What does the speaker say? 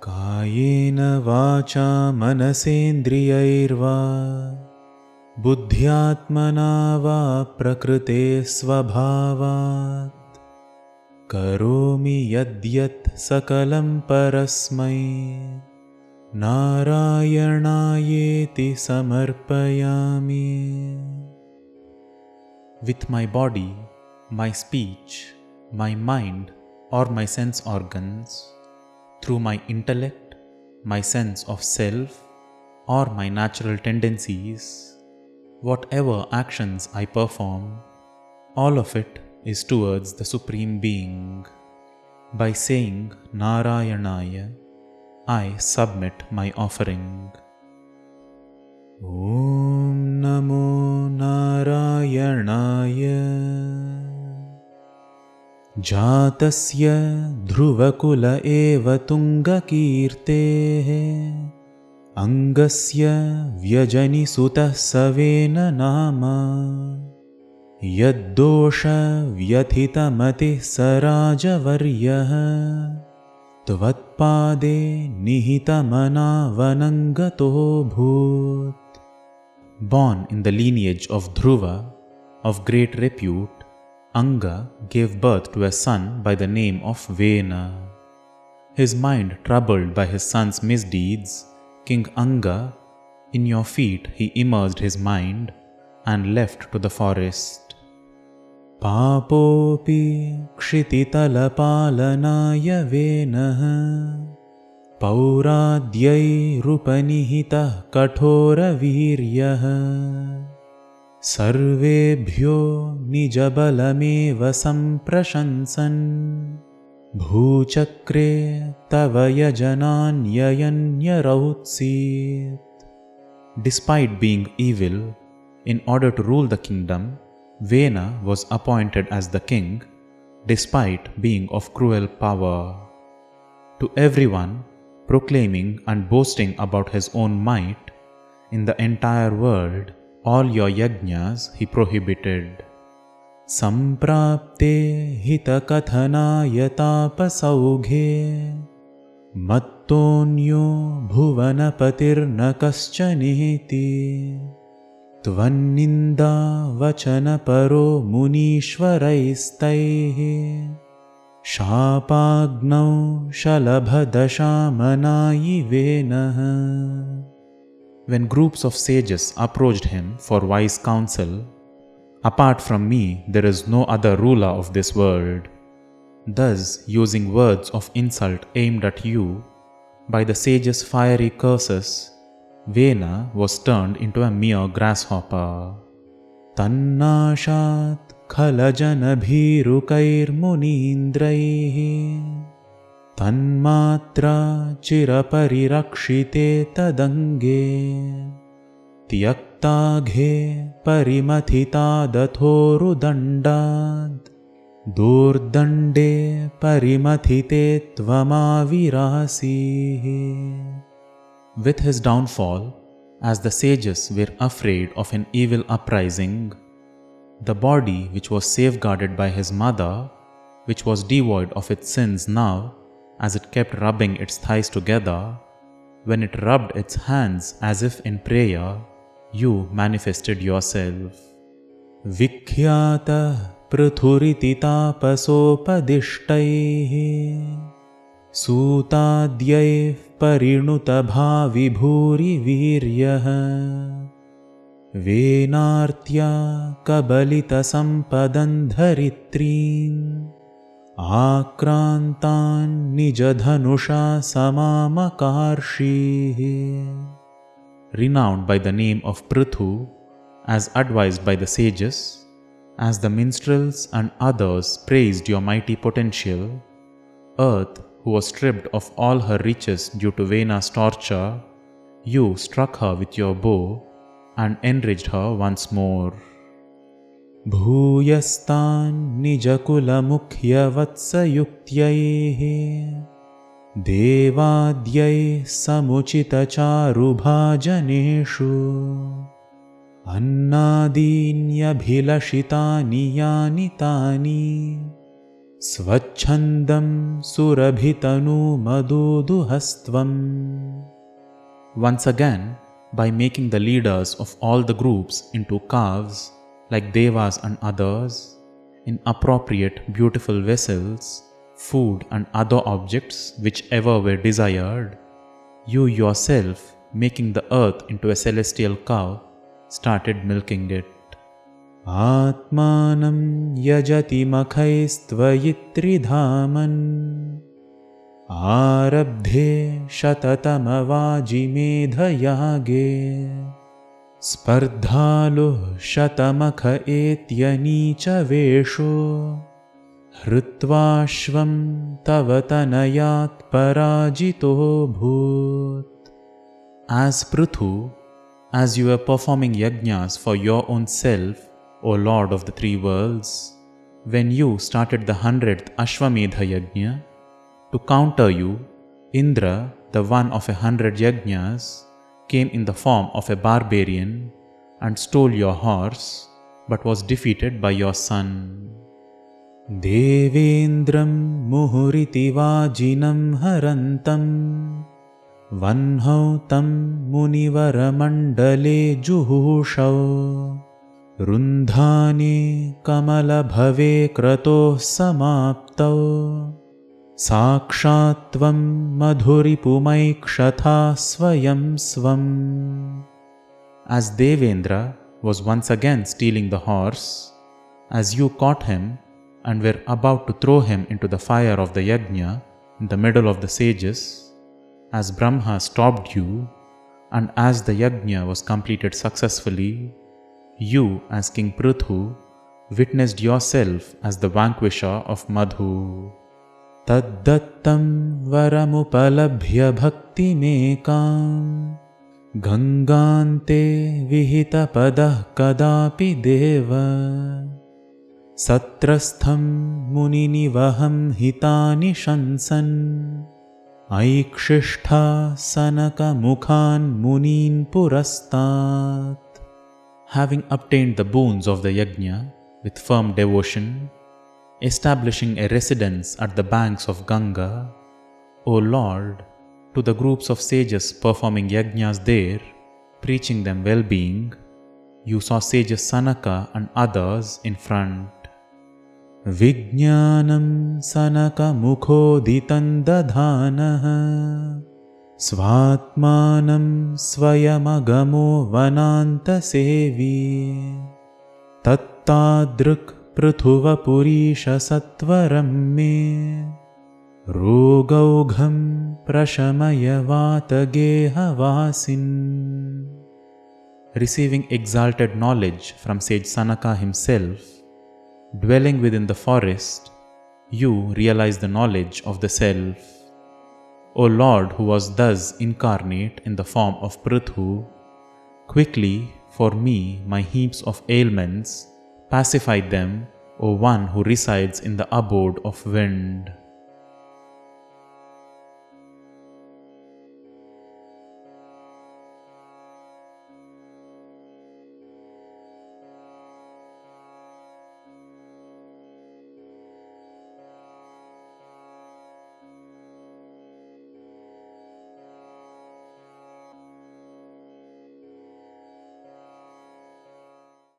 कायेन वाचा मनसेन्द्रियैर्वा बुद्ध्यात्मना वा प्रकृते स्वभावात् करोमि यद्यत् सकलं परस्मै नारायणायेति समर्पयामि. With my body, my speech, my mind or my sense organs, through my intellect, my sense of self or my natural tendencies, whatever actions I perform, all of it is towards the Supreme Being. By saying Narayanaya, I submit my offering. Om Namo Narayanaya. Jatasya dhruvakula eva tungakirtehe angasya vyajani sutah savena nama yaddosha vyathitamati sarajavaryaha tvatpade nihitamana vanangato bhut. Born in the lineage of Dhruva, of great repute, Anga gave birth to a son by the name of Vena. His mind troubled by his son's misdeeds, King Anga, in your feet he immersed his mind and left to the forest. Papopi kshititalapalanaaya Venaha Pauradyai rupanihitah kathora viryaha Sarvebhyo nijabalameva samprashansan Bhuchakre tavaya jananyayanyarautsit. Despite being evil, in order to rule the kingdom, Vena was appointed as the king, despite being of cruel power. To everyone proclaiming and boasting about his own might, in the entire world, all your yajnas he prohibited. Samprapte hitakathanaya tapasaughe mattonyo bhuvanapatirna kaschaneti tvanninda vachana paro munishvaraistaihi shapagnau shalabhadashamanayi venaha. When groups of sages approached him for wise counsel, apart from me there is no other ruler of this world. Thus, using words of insult aimed at you, by the sages' fiery curses, Vena was turned into a mere grasshopper. Tannashat khalajanabirukair munindraihi Tanmatra chiraparirakshite tadange Tyaktaghe parimathita dathorudandad Durdande parimathite tvamavirasi. With his downfall, as the sages were afraid of an evil uprising, the body which was safeguarded by his mother, which was devoid of its sins now, as it kept rubbing its thighs together, when it rubbed its hands as if in prayer, you manifested yourself. Vikhyata Prithuriti tapasopadishtaihi Sutadyaiv parinuta bhavi bhuri viryaha Venartya kabalita sampadan dharitrin Akrantan nijadhanusha samamakarshi. Renowned by the name of Prithu, as advised by the sages, as the minstrels and others praised your mighty potential, Earth, who was stripped of all her riches due to Vena's torture, you struck her with your bow and enriched her once more. Bhuyastan nijakula mukhya vatsayuktyaih Devadyai samuchita charubhajaneshu Annadinyabhilashitani yani tani Svachandam surabhitanu maduduhastvam. Once again, by making the leaders of all the groups into calves, like devas and others, in appropriate beautiful vessels, food and other objects whichever were desired, you yourself, making the earth into a celestial cow, started milking it. Atmanam yajati makhaistvayitridhaman arabdhe shatatamavajimedhayage spardhaluh shatamakha etyanicha vesho hritvashvam tavatanayat parajito bhut. As Prithu, as you were performing yajnas for your own self, O Lord of the three worlds, when you started the 100th Ashwamedha Yajna, to counter you, Indra, the one of 100 yajnas, came in the form of a barbarian and stole your horse, but was defeated by your son. Devendram muhuriti vajinam harantam vanhautam munivaramandale juhushau rundhane kamala bhave kratoh samaptau sakshatvam madhuripumaikshatha swayam svam. As Devendra was once again stealing the horse, as you caught him and were about to throw him into the fire of the yajna in the middle of the sages, as Brahma stopped you, and as the yajna was completed successfully, you, as King Prithu, witnessed yourself as the vanquisher of Madhu. Taddattam varamupalabhya bhakti mekam gangante vihita padah kadapi deva satrastham munini vaham hitani shansan aikshishta sanaka mukhan munin purastat. Having obtained the boons of the yajna with firm devotion, establishing a residence at the banks of Ganga, O Lord, to the groups of sages performing yajnas there, preaching them well-being, you saw sages Sanaka and others in front. Vijnanam Sanaka mukhoditan dadhanaha Svatmanam swayamagamo vananta sevi tattadruk prithuva purisha sattvaram me rogaugham prashamaya vatageha vasin. Receiving exalted knowledge from sage Sanaka himself, dwelling within the forest, you realize the knowledge of the self. O Lord, who was thus incarnate in the form of Prithu, quickly, for me, my heaps of ailments, pacify them, O one who resides in the abode of wind.